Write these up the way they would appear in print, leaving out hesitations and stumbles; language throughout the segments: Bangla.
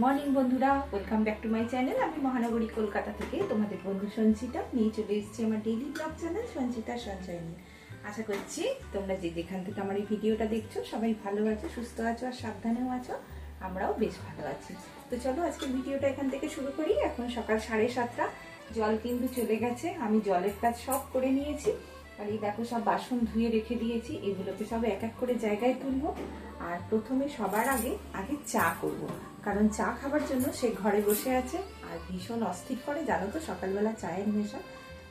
মর্নিং বন্ধুরা, welcome back to my channel. আমি মহানগরী কলকাতা থেকে তোমাদের বন্ধু সঞ্চিতা নিয়ে চলে এসেছি আমার ডেইলি ব্লগ চ্যানেল সঞ্চিতার সঞ্চয় নিয়ে। আশা করছি তোমরা যেখান থেকে আমার এই ভিডিওটা দেখছো সবাই ভালো আছো, সুস্থ আছো আর সাবধানেও আছো। আমরাও বেশ ভালো আছি। তো চলো আজকে ভিডিওটা এখান থেকে শুরু করি। এখন সকাল 7:30, জল কিন্তু চলে গেছে। আমি জলের কাজ সব করে নিয়েছি। আর এই দেখো সব বাসন ধুয়ে রেখে দিয়েছি, এগুলোকে সব এক এক করে জায়গায় তুলবো। আর প্রথমে সবার আগে চা করব, কারণ চা খাবার জন্য সে ঘরে বসে আছে আর ভীষণ অস্থির করে, জানো তো সকালবেলা চায়ের নেশা।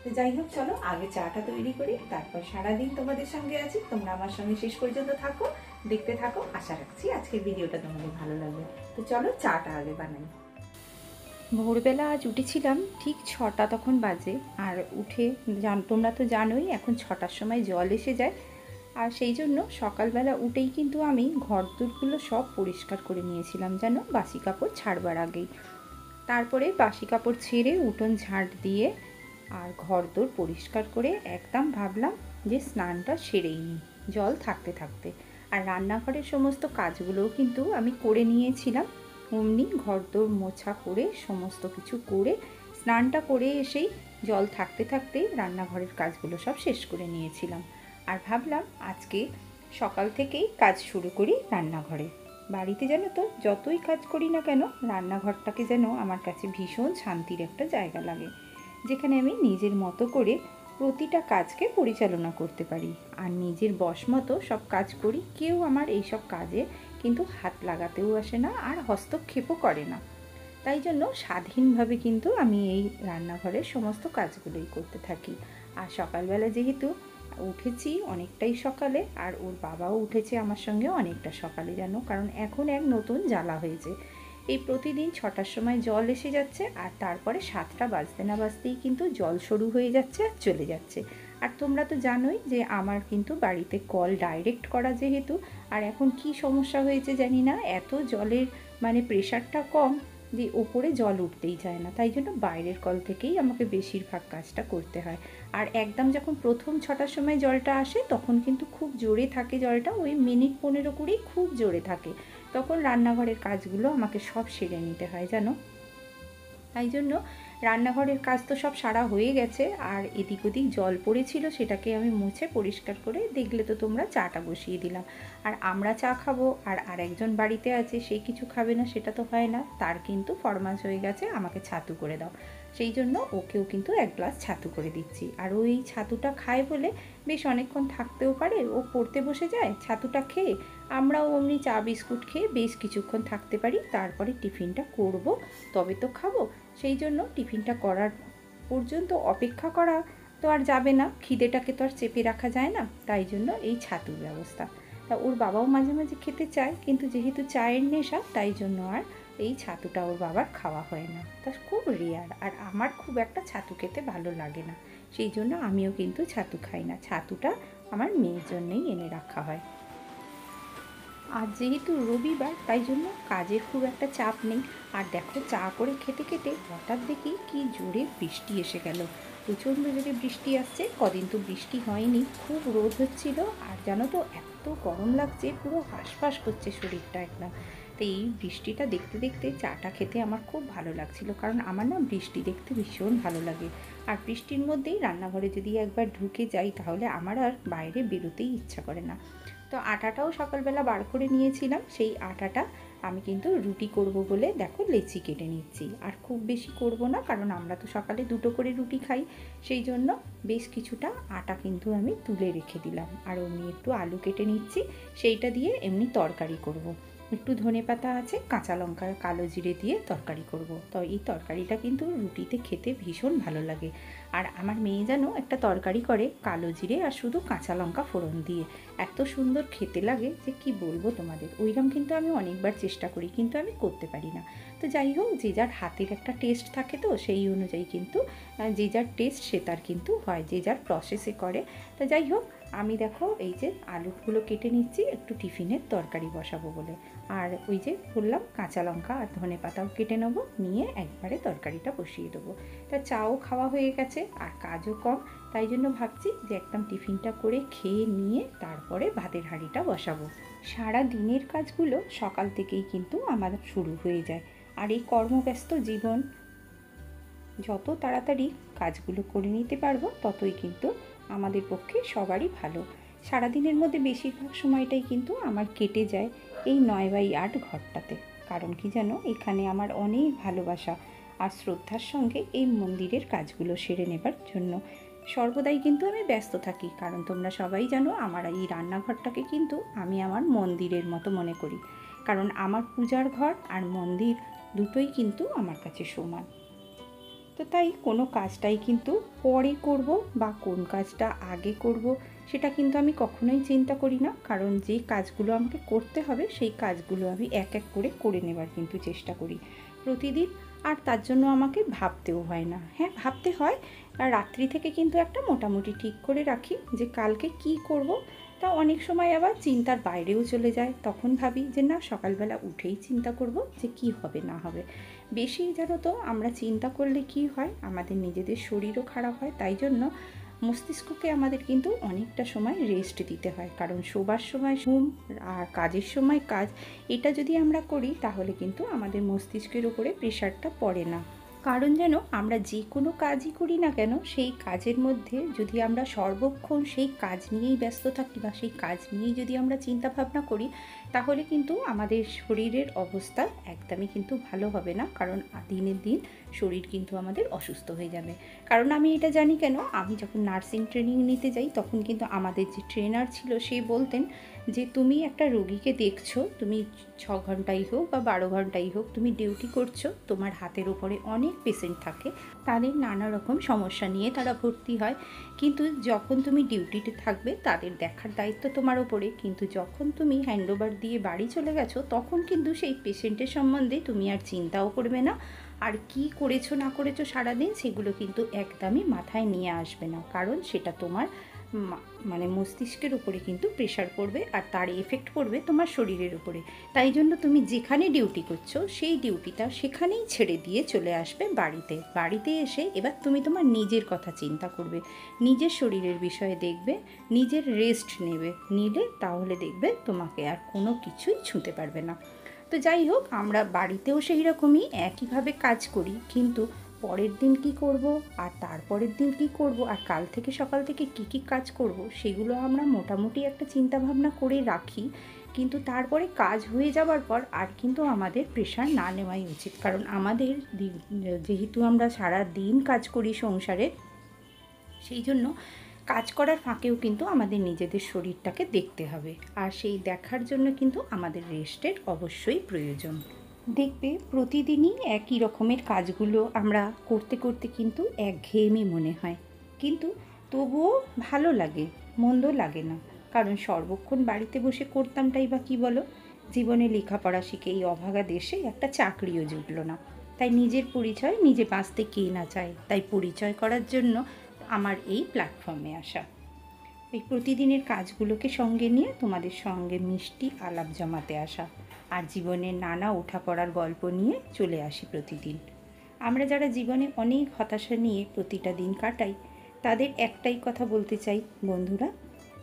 তো যাই হোক, চলো আগে চাটা তৈরি করি, তারপর সারাদিন তোমাদের সঙ্গে আছি। তোমরা আমার সঙ্গে শেষ পর্যন্ত থাকো, দেখতে থাকো। আশা রাখছি আজকের ভিডিওটা তোমাদের ভালো লাগবে। তো চলো চাটা আগে বানাই। ভোরবেলা আজ উঠেছিলাম ঠিক 6টা তখন বাজে। আর উঠে তোমরা তো জানোই এখন 6টার সময় জল এসে যায়। আর সেই জন্য সকালবেলা উঠেই কিন্তু আমি ঘরদোরগুলো সব পরিষ্কার করে নিয়েছিলাম, যেন বাসি কাপড় ছাড়বার আগেই। তারপরে বাসি কাপড় ছেড়ে উঠোন ঝাঁট দিয়ে আর ঘরদোর পরিষ্কার করে একদম ভাবলাম যে স্নানটা সেরেই নিই জল থাকতে থাকতে। আর রান্নাঘরের সমস্ত কাজগুলোও কিন্তু আমি করে নিয়েছিলাম। অমনি ঘরদোর মোছা করে সমস্ত কিছু করে স্নানটা করে এসেই জল থাকতে থাকতেই রান্নাঘরের কাজগুলো সব শেষ করে নিয়েছিলাম। আর ভাবলাম আজকে সকাল থেকেই কাজ শুরু করি রান্নাঘরে। বাড়িতে জানো তো যতই কাজ করি না কেন, রান্নাঘরটাকে যেন আমার কাছে ভীষণ শান্তির একটা জায়গা লাগে, যেখানে আমি নিজের মতো করে প্রতিটা কাজকে পরিচালনা করতে পারি আর নিজের বশ মতো সব কাজ করি। কেউ আমার এইসব কাজে কিন্তু হাত লাগাতেও আসে না আর হস্তক্ষেপও করে না। তাই জন্য স্বাধীনভাবে কিন্তু আমি এই রান্নাঘরের সমস্ত কাজগুলোই করতে থাকি। আর সকালবেলা যেহেতু উঠেছি অনেকটাই সকালে, আর ওর বাবাও উঠেছে আমার সঙ্গে অনেকটা সকালে, জানো, কারণ এখন এক নতুন জ্বালা হয়েছে। এই প্রতিদিন 6টার সময় জল এসে যাচ্ছে আর তারপরে 7টা বাজতে না বাজতেই কিন্তু জল শুরু হয়ে যাচ্ছে আর চলে যাচ্ছে। আর তোমরা তো জানোই যে আমার কিন্তু বাড়িতে কল ডাইরেক্ট করা যেহেতু, আর এখন কি সমস্যা হয়েছে জানি না, এত জলের প্রেশারটা কম যে ওপরে জল উঠতেই চায় না। তাই জন্য বাইরের কল থেকেই আমাকে বেশিরভাগ কাজটা করতে হয়। আর একদম যখন প্রথম 6টার সময় জলটা আসে তখন কিন্তু খুব জোরে থাকে জলটা, ওই মিনিট 15-20 খুব জোরে থাকে। তখন রান্নাঘরের কাজগুলো আমাকে সব সেরে নিতে হয়, জানো। তাই জন্য রান্নাঘরের কাজ তো সব সারা হয়ে গেছে। আর এদিক ওদিক জল পড়েছিল সেটাকে আমি মুছে পরিষ্কার করে, দেখলে তো তোমরা, চাটা বসিয়ে দিলাম। আর আমরা চা খাবো আর আরেকজন বাড়িতে আছে, সে কিছু খাবে না সেটা তো হয় না, তার কিন্তু ফরমাস হয়ে গেছে আমাকে ছাতু করে দাও। সেই জন্য ওকেও কিন্তু 1 গ্লাস ছাতু করে দিচ্ছি। আর ওই ছাতুটা খায় বলে বেশ অনেকক্ষণ থাকতেও পারে, ও পড়তে বসে যায় ছাতুটা খেয়ে। আমরাও অমনি চা বিস্কুট খেয়ে বেশ কিছুক্ষণ থাকতে পারি, তারপরে টিফিনটা করব, তবে তো খাবো। সেই জন্য টিফিনটা করার পর্যন্ত অপেক্ষা করা তো আর যাবে না, খিদেটাকে তো আর চেপে রাখা যায় না। তাই জন্য এই ছাতুর ব্যবস্থা। তা ওর বাবাও মাঝে মাঝে খেতে চায়, কিন্তু যেহেতু চায়ের নেশা তাই জন্য আর এই ছাতুটা ওর বাবার খাওয়া হয় না। তা খুব রেয়ার। আর আমার খুব একটা ছাতু খেতে ভালো লাগে না, সেই জন্য আমিও কিন্তু ছাতু খাই না। ছাতুটা আমার মেয়ের জন্যেই এনে রাখা হয়। আর যেহেতু রবিবার তাই জন্য কাজের খুব একটা চাপ নেই। আর দেখো চা করে খেতে খেতে হঠাৎ দেখি কি জোরে বৃষ্টি এসে গেল। প্রচণ্ড জোরে বৃষ্টি আসছে। কদিন তো বৃষ্টি হয়নি, খুব রোদ হচ্ছিল। আর জানো তো এত গরম লাগছে, পুরো হাঁসফাঁস করছে শরীরটা একদম। তো এই বৃষ্টিটা দেখতে দেখতে চাটা খেতে আমার খুব ভালো লাগছিল, কারণ আমার না বৃষ্টি দেখতে ভীষণ ভালো লাগে। আর বৃষ্টির মধ্যেই রান্নাঘরে যদি একবার ঢুকে যাই তাহলে আমার আর বাইরে বেরোতেই ইচ্ছা করে না। তো আটাটাও সকালবেলা বার করে নিয়েছিলাম। সেই আটাটা আমি কিন্তু রুটি করব বলে দেখো লেচি কেটে নিচ্ছি। আর খুব বেশি করব না, কারণ আমরা তো সকালে 2টো করে রুটি খাই। সেই জন্য বেশ কিছুটা আটা কিন্তু আমি তুলে রেখে দিলাম। আর অমনি একটু আলু কেটে নিচ্ছি, সেইটা দিয়ে এমনি তরকারি করব। একটু ধনেপাতা আছে, কাঁচা লঙ্কা, কালো জিরে দিয়ে তরকারি করব। তো এই তরকারিটা কিন্তু রুটিতে খেতে ভীষণ ভালো লাগে। আর আমার মেয়ে যেন একটা তরকারি করে কালো জিরে আর শুধু কাঁচা লঙ্কা ফোড়ন দিয়ে, এত সুন্দর খেতে লাগে যে কি বলবো তোমাদের। ওইরকম কিন্তু আমি অনেকবার চেষ্টা করি, কিন্তু আমি করতে পারি না। তো যাই হোক, যে যার হাতের একটা টেস্ট থাকে, তো সেই অনুযায়ী কিন্তু যে যার টেস্ট সে তার কিন্তু হয়, যে যার প্রসেসে করে। তো যাই হোক, আমি দেখো এই যে আলুগুলো কেটে নিচ্ছি একটু টিফিনের তরকারি বসাবো বলে। আর ওই যে বললাম কাঁচা লঙ্কা আর ধনে পাতাও কেটে নেবো, নিয়ে একবারে তরকারিটা বসিয়ে দেবো। তা চাও খাওয়া হয়ে গেছে আর কাজও কম, তাই জন্য ভাবছি যে একদম টিফিনটা করে খেয়ে নিয়ে তারপরে ভাতের হাঁড়িটা বসাবো। সারা দিনের কাজগুলো সকাল থেকেই কিন্তু আমার শুরু হয়ে যায়। আর এই কর্মব্যস্ত জীবন যত তাড়াতাড়ি কাজগুলো করে নিতে পারবো ততই কিন্তু আমাদের পক্ষে সবারই ভালো। সারাদিনের মধ্যে বেশিরভাগ সময়টাই কিন্তু আমার কেটে যায় এই 9x8 ঘরটাতে। কারণ কি জানো, এখানে আমার অনেক ভালোবাসা আর শ্রদ্ধার সঙ্গে এই মন্দিরের কাজগুলো সেরে নেবার জন্য সর্বদাই কিন্তু আমি ব্যস্ত থাকি। কারণ তোমরা সবাই জানো আমার এই রান্নাঘরটাকে কিন্তু আমি আমার মন্দিরের মতো মনে করি। কারণ আমার পূজার ঘর আর মন্দির দুটোই কিন্তু আমার কাছে সমান। তো তাই কোনো কাজটাই কিন্তু পরে করব বা কোন কাজটা আগে করব সেটা কিন্তু আমি কখনোই চিন্তা করি না। কারণ যে কাজগুলো আমাকে করতে হবে সেই কাজগুলো আমি এক এক করে নেবার কিন্তু চেষ্টা করি প্রতিদিন। আর তার জন্য আমাকে ভাবতেও হয় না। হ্যাঁ, ভাবতে হয়, আর রাত্রি থেকে কিন্তু একটা মোটামুটি ঠিক করে রাখি যে কালকে কি করব। তা অনেক সময় আবার চিন্তার বাইরেও চলে যায়, তখন ভাবি যে না, সকালবেলা উঠেই চিন্তা করব যে কি হবে না হবে। বেশি জানো তো আমরা চিন্তা করলে কি হয়, আমাদের নিজেদের শরীরও খারাপ হয়। তাই জন্য মস্তিষ্ককে আমাদের কিন্তু অনেকটা সময় রেস্ট দিতে হয়। কারণ শোবার সময় ঘুম আর কাজের সময় কাজ, এটা যদি আমরা করি তাহলে কিন্তু আমাদের মস্তিষ্কের উপরে প্রেশারটা পড়ে না। কারণ যেন আমরা যে কোনো কাজই করি না কেন, সেই কাজের মধ্যে যদি আমরা সর্বক্ষণ সেই কাজ নিয়েই ব্যস্ত থাকি বা সেই কাজ নিয়েই যদি আমরা চিন্তা ভাবনা করি, তাহলে কিন্তু আমাদের শরীরের অবস্থা একদমই কিন্তু ভালো হবে না। কারণ দিনের দিন শরীর কিন্তু আমাদের অসুস্থ হয়ে যাবে। কারণ আমি এটা জানি কেন, আমি যখন নার্সিং ট্রেনিং নিতে যাই তখন কিন্তু আমাদের যে ট্রেনার ছিল সে বলতেন যে তুমি একটা রোগীকে দেখছো, তুমি 6 ঘন্টাই হোক বা 12 ঘন্টাই হোক তুমি ডিউটি করছো, তোমার হাতের উপরে অনেক পেশেন্ট থাকে, তাদের নানা রকম সমস্যা নিয়ে তারা ভর্তি হয়। কিন্তু যখন তুমি ডিউটিতে থাকবে তাদের দেখার দায়িত্ব তোমার ওপরে, কিন্তু যখন তুমি হ্যান্ডওভার দিয়ে বাড়ি চলে গেছো তখন কিন্তু সেই পেশেন্টের সম্বন্ধে তুমি আর চিন্তাও করবে না। আর কি করেছো না করেছো সারাদিন সেগুলো কিন্তু একদমই মাথায় নিয়ে আসবে না। কারণ সেটা তোমার মানে মস্তিষ্কের উপরে কিন্তু প্রেশার পড়বে আর তার এফেক্ট পড়বে তোমার শরীরের উপরে। তাই জন্য তুমি যেখানে ডিউটি করছো সেই ডিউটিটা সেখানেই ছেড়ে দিয়ে চলে আসবে বাড়িতে এসে এবার তুমি তোমার নিজের কথা চিন্তা করবে, নিজের শরীরের বিষয়ে দেখবে, নিজের রেস্ট নিলে তাহলে দেখবে তোমাকে আর কোনো কিছুই ছুঁতে পারবে না। তো যাই হোক, আমরা বাড়িতেও সেই রকমই একইভাবে কাজ করি, কিন্তু পরের দিন কি করব আর তারপরের দিন কি করব আর কাল থেকে সকাল থেকে কি কাজ করব সেগুলো আমরা মোটামুটি একটা চিন্তা ভাবনা করে রাখি। কিন্তু তারপরে কাজ হয়ে যাওয়ার পর আর কিন্তু আমাদের প্রেশার না নেওয়াই উচিত। কারণ আমাদের যেহেতু আমরা সারা দিন কাজ করি সংসারে, সেই জন্য কাজ করার ফাঁকেও কিন্তু আমাদের নিজেদের শরীরটাকে দেখতে হবে। আর সেই দেখার জন্য কিন্তু আমাদের রেস্টের অবশ্যই প্রয়োজন। দেখবে প্রতিদিনই একই রকমের কাজগুলো আমরা করতে করতে কিন্তু একঘেয়েমি মনে হয়, কিন্তু তবুও ভালো লাগে, মন্দ লাগে না। কারণ সর্বক্ষণ বাড়িতে বসে করতামটাই বা কী বলো, জীবনে লেখাপড়া শিখে এই অভাগা দেশে একটা চাকরিও জুটলো না। তাই নিজের পরিচয় নিজে বাঁচতে কে না চায়, তাই পরিচয় করার জন্য আমার এই প্ল্যাটফর্মে আসা, এই প্রতিদিনের কাজগুলোকে সঙ্গে নিয়ে তোমাদের সঙ্গে মিষ্টি আলাপ জমাতে আসা, আর জীবনের নানা ওঠাপড়ার গল্প নিয়ে চলে আসি প্রতিদিন। আমরা যারা জীবনে অনেক হতাশা নিয়ে প্রতিটা দিন কাটাই, তাদের একটাই কথা বলতে চাই, বন্ধুরা,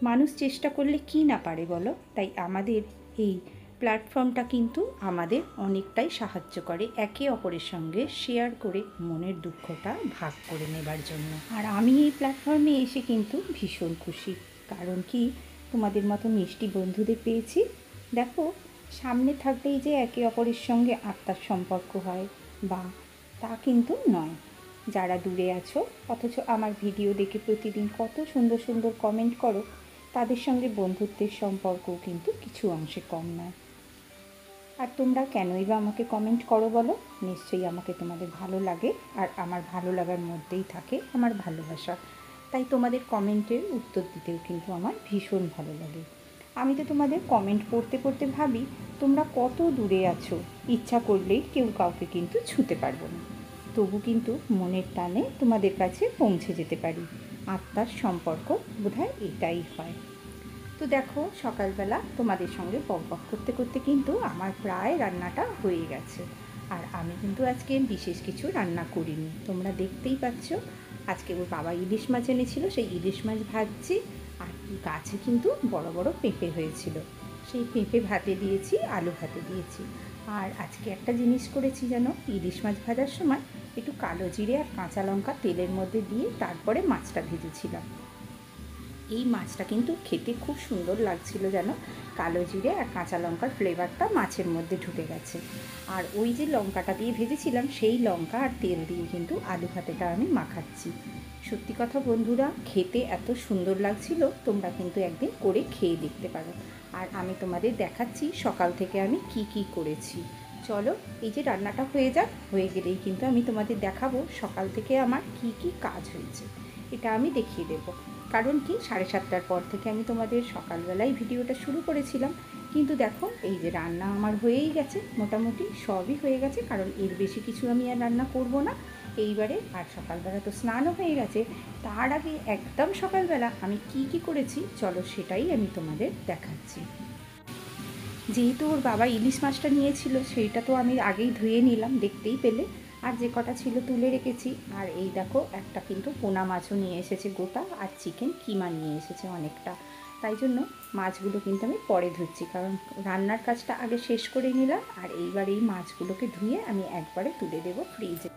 মানুষ চেষ্টা করলে কি না পারে বলো। তাই আমাদের এই প্ল্যাটফর্মটা কিন্তু আমাদের অনেকটাই সাহায্য করে একে অপরের সঙ্গে শেয়ার করে মনের দুঃখটা ভাগ করে নেবার জন্য। আর আমি এই প্ল্যাটফর্মে এসে কিন্তু ভীষণ খুশি। কারণ কি, তোমাদের মতো মিষ্টি বন্ধুদের পেয়েছি। দেখো, সামনে থাকলেই যে একে অপরের সঙ্গে আত্মার সম্পর্ক হয় বা তা কিন্তু নয়। যারা দূরে আছো অথচ আমার ভিডিও দেখে প্রতিদিন কত সুন্দর সুন্দর কমেন্ট করো, তাদের সঙ্গে বন্ধুত্বের সম্পর্কও কিন্তু কিছু অংশে কম নয়। আর তোমরা কেনই বা আমাকে কমেন্ট করো বলো? নিশ্চয়ই আমাকে তোমাদের ভালো লাগে, আর আমার ভালো লাগার মধ্যেই থাকে আমার ভালোবাসা। তাই তোমাদের কমেন্টের উত্তর দিতেও কিন্তু আমার ভীষণ ভালো লাগে। আমি তো তোমাদের কমেন্ট পড়তে পড়তে ভাবি তোমরা কত দূরে আছো, ইচ্ছা করলেই কেউ কাউকে কিন্তু ছুঁতে পারবো না, তবু কিন্তু মনের টানে তোমাদের কাছে পৌঁছে যেতে পারি। আত্মার সম্পর্ক বোধহয় এটাই হয়। তো দেখো, সকালবেলা তোমাদের সঙ্গে বকবক করতে করতে কিন্তু আমার প্রায় রান্নাটা হয়ে গেছে। আর আমি কিন্তু আজকে বিশেষ কিছু রান্না করিনি, তোমরা দেখতেই পাচ্ছ। আজকে ওর বাবা ইলিশ মাছ এনেছিল, সেই ইলিশ মাছ ভাজছি। আর গাছে কিন্তু বড় বড় পেঁপে হয়েছিল, সেই পেঁপে ভাতে দিয়েছি, আলু ভাতে দিয়েছি। আর আজকে একটা জিনিস করেছি জানো, ইলিশ মাছ ভাজার সময় একটু কালো জিরে আর কাঁচা লঙ্কা তেলের মধ্যে দিয়ে তারপরে মাছটা ভেজেছিলাম। এই মাছটা কিন্তু খেতে খুব সুন্দর লাগছিল যেন, কালো জিরে আর কাঁচা লঙ্কার ফ্লেভারটা মাছের মধ্যে ঢুকে গেছে। আর ওই যে লঙ্কাটা দিয়ে ভেজেছিলাম সেই লঙ্কা আর তেল দিয়ে কিন্তু আলু ভাতেটা আমি মাখাচ্ছি। সত্যি কথা বন্ধুরা, খেতে এত সুন্দর লাগছিল, তোমরা কিন্তু একদিন করে খেয়ে দেখতে পারো। আর আমি তোমাদের দেখাচ্ছি সকাল থেকে আমি কি কি করেছি। চলো, এই যে রান্নাটা হয়ে যাক, হয়ে গেলেই কিন্তু আমি তোমাদের দেখাবো সকাল থেকে আমার কি কি কাজ হয়েছে। এটা আমি দেখিয়ে দেবো। কারণ কি, 7:30টার পর থেকে আমি তোমাদের সকালবেলায় ভিডিওটা শুরু করেছিলাম, কিন্তু দেখো এই যে রান্না আমার হয়েই গেছে, মোটামুটি সবই হয়ে গেছে। কারণ এর বেশি কিছু আমি আর রান্না করব না এইবারে। আর সকালবেলা তো স্নানও হয়ে গেছে। তার আগে একদম সকালবেলা আমি কি কি করেছি চলো সেটাই আমি তোমাদের দেখাচ্ছি। যেহেতু ওর বাবা ইলিশ মাছটা নিয়েছিল সেইটা তো আমি আগেই ধুয়ে নিলাম, দেখতেই পেলে। আর যে কটা ছিল তুলে রেখেছি। আর এই দেখো একটা কিন্তু পোনা মাছও নিয়ে এসেছে গোটা, আর চিকেন কিমা নিয়ে এসেছে অনেকটা। তাই জন্য মাছগুলো কিন্তু আমি পরে ধুচ্ছি, কারণ রান্নার কাজটা আগে শেষ করে নিলাম। আর এইবার এই মাছগুলোকে ধুয়ে আমি একবারে তুলে দেবো ফ্রিজে।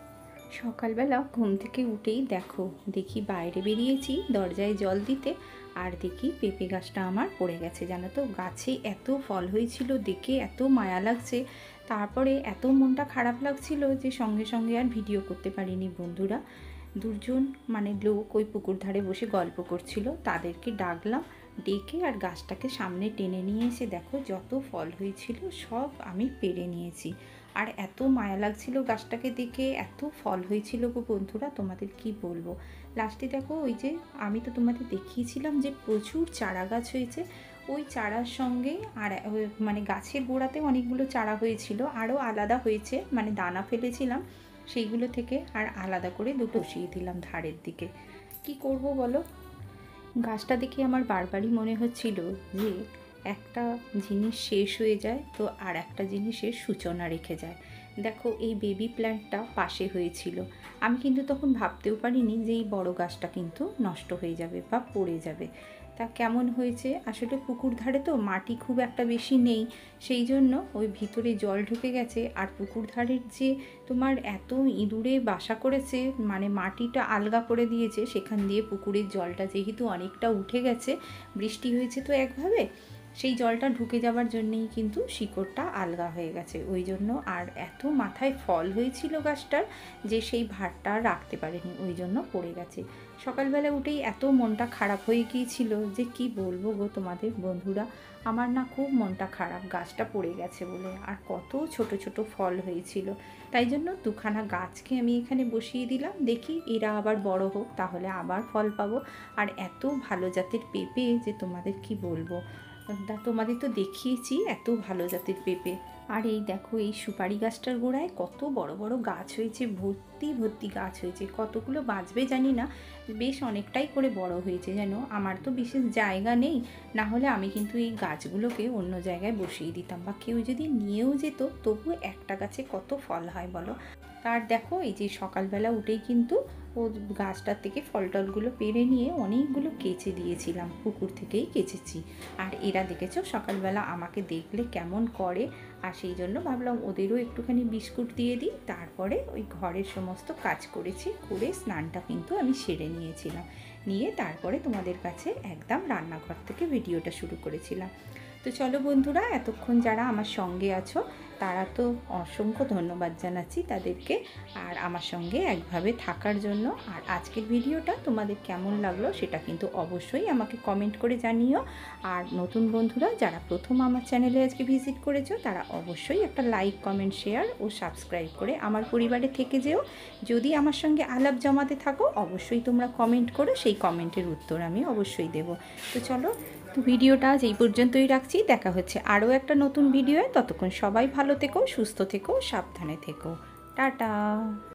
সকালবেলা ঘুম থেকে উঠেই দেখি বাইরে বেরিয়েছি দরজায় জল দিতে, আর দেখি পেঁপে গাছটা আমার পড়ে গেছে জানো তো। গাছে এত ফল হয়েছিল, দেখে এত মায়া লাগছে, তারপরে এত মনটা খারাপ লাগছিল যে সঙ্গে সঙ্গে আর ভিডিও করতে পারিনি। বন্ধুরা দুজন লোক ওই পুকুর ধারে বসে গল্প করছিল, তাদেরকে ডাকলাম, ডেকে আর গাছটাকে সামনে টেনে নিয়ে এসে দেখো যত ফল হয়েছিল সব আমি পেড়ে নিয়েছি। আর এত মায়া লাগছিল গাছটাকে দেখে, এত ফল হয়েছিল গো বন্ধুরা, তোমাদের কি বলবো। লাস্টে দেখো ওই যে আমি তো তোমাদের দেখিয়েছিলাম যে প্রচুর চারা গাছ হয়েছে, ওই চারার সঙ্গে আর গাছের গোড়াতে অনেকগুলো চারা হয়েছিল, আরও আলাদা হয়েছে, দানা ফেলেছিলাম সেইগুলো থেকে আর আলাদা করে দুটো বসিয়ে দিলাম ধারের দিকে। কি করব বলো, গাছটা দেখে আমার বারবারই মনে হচ্ছিল যে একটা জিনিস শেষ হয়ে যায় তো আর একটা জিনিসের সূচনা রেখে যায়। দেখো এই বেবি প্ল্যান্টটা পাশে হয়েছিল, আমি কিন্তু তখন ভাবতেও পারিনি যে এই বড় গাছটা কিন্তু নষ্ট হয়ে যাবে বা পড়ে যাবে। তা কেমন হয়েছে, আসলে পুকুর ধারে তো মাটি খুব একটা বেশি নেই, সেই জন্য ওই ভিতরে জল ঢুকে গেছে। আর পুকুর ধারের যে তোমার এত ইঁদুরে বাসা করেছে, মাটিটা আলগা করে দিয়েছে, সেখান দিয়ে পুকুরের জলটা যেহেতু অনেকটা উঠে গেছে, বৃষ্টি হয়েছে তো একভাবে, সেই জলটা ঢুকে যাওয়ার জন্যেই কিন্তু শিকড়টা আলগা হয়ে গেছে। ওই জন্য আর এত মাথায় ফল হয়েছিল গাছটার যে সেই ভারটা রাখতে পারেনি, ওই জন্য পড়ে গেছে। সকালবেলা উঠেই এত মনটা খারাপ হয়ে গিয়েছিল যে কি বলবো গো তোমাদের বন্ধুরা, আমার না খুব মনটা খারাপ গাছটা পড়ে গেছে বলে। আর কত ছোট ছোট ফল হয়েছিল, তাই জন্য দুখানা গাছকে আমি এখানে বসিয়ে দিলাম, দেখি এরা আবার বড় হোক, তাহলে আবার ফল পাবো। আর এত ভালো জাতের পেঁপে যে তোমাদের কি বলবো, তোমাদের তো দেখিয়েছি এত ভালো জাতের পেঁপে। আর এই দেখো এই সুপারি গাছটার গোড়ায় কত বড় বড় গাছ হয়েছে, ভর্তি ভর্তি গাছ হয়েছে, কতগুলো বাঁচবে জানি না, বেশ অনেকটাই করে বড় হয়েছে যেন। আমার তো বিশেষ জায়গা নেই, না হলে আমি কিন্তু এই গাছগুলোকে অন্য জায়গায় বসিয়ে দিতাম, বা কেউ যদি নিয়েও যেত তবু একটা গাছে কত ফল হয় বলো। তার দেখো এই যে সকালবেলা উঠেই কিন্তু ও গাছটার থেকে ফল টলগুলো পেড়ে নিয়ে অনেকগুলো কেচে দিয়েছিলাম, পুকুর থেকেই কেচেছি। আর এরা দেখেছো সকালবেলা আমাকে দেখলে কেমন করে, আর সেই জন্য ভাবলাম ওদেরও একটুখানি বিস্কুট দিয়ে দিই। তারপরে ওই ঘরের সমস্ত কাজ করেছি, করে স্নানটা কিন্তু আমি সেরে নিয়েছিলাম, নিয়ে তারপরে তোমাদের কাছে একদম রান্নাঘর থেকে ভিডিওটা শুরু করেছিলাম। তো চলো বন্ধুরা, এতক্ষণ যারা আমার সঙ্গে আছো তারা তো অসংখ্য ধন্যবাদ জানাচ্ছি তাদেরকে, আর আমার সঙ্গে একভাবে থাকার জন্য। আর আজকের ভিডিওটা তোমাদের কেমন লাগলো সেটা কিন্তু অবশ্যই আমাকে কমেন্ট করে জানিও। আর নতুন বন্ধুরা যারা প্রথম আমার চ্যানেলে আজকে ভিজিট করেছো তারা অবশ্যই একটা লাইক, কমেন্ট, শেয়ার ও সাবস্ক্রাইব করে আমার পরিবারে থেকে যেও। যদি আমার সঙ্গে আলাপ জমাতে থাকো অবশ্যই তোমরা কমেন্ট করো, সেই কমেন্টের উত্তর আমি অবশ্যই দেব। তো চলো, তো ভিডিওটা আজ এই পর্যন্তই রাখছি, দেখা হচ্ছে আরও একটা নতুন ভিডিওয়ে। ততক্ষণ সবাই ভালো থেকো, সুস্থ থেকো, সাবধানে থেকো, টাটা।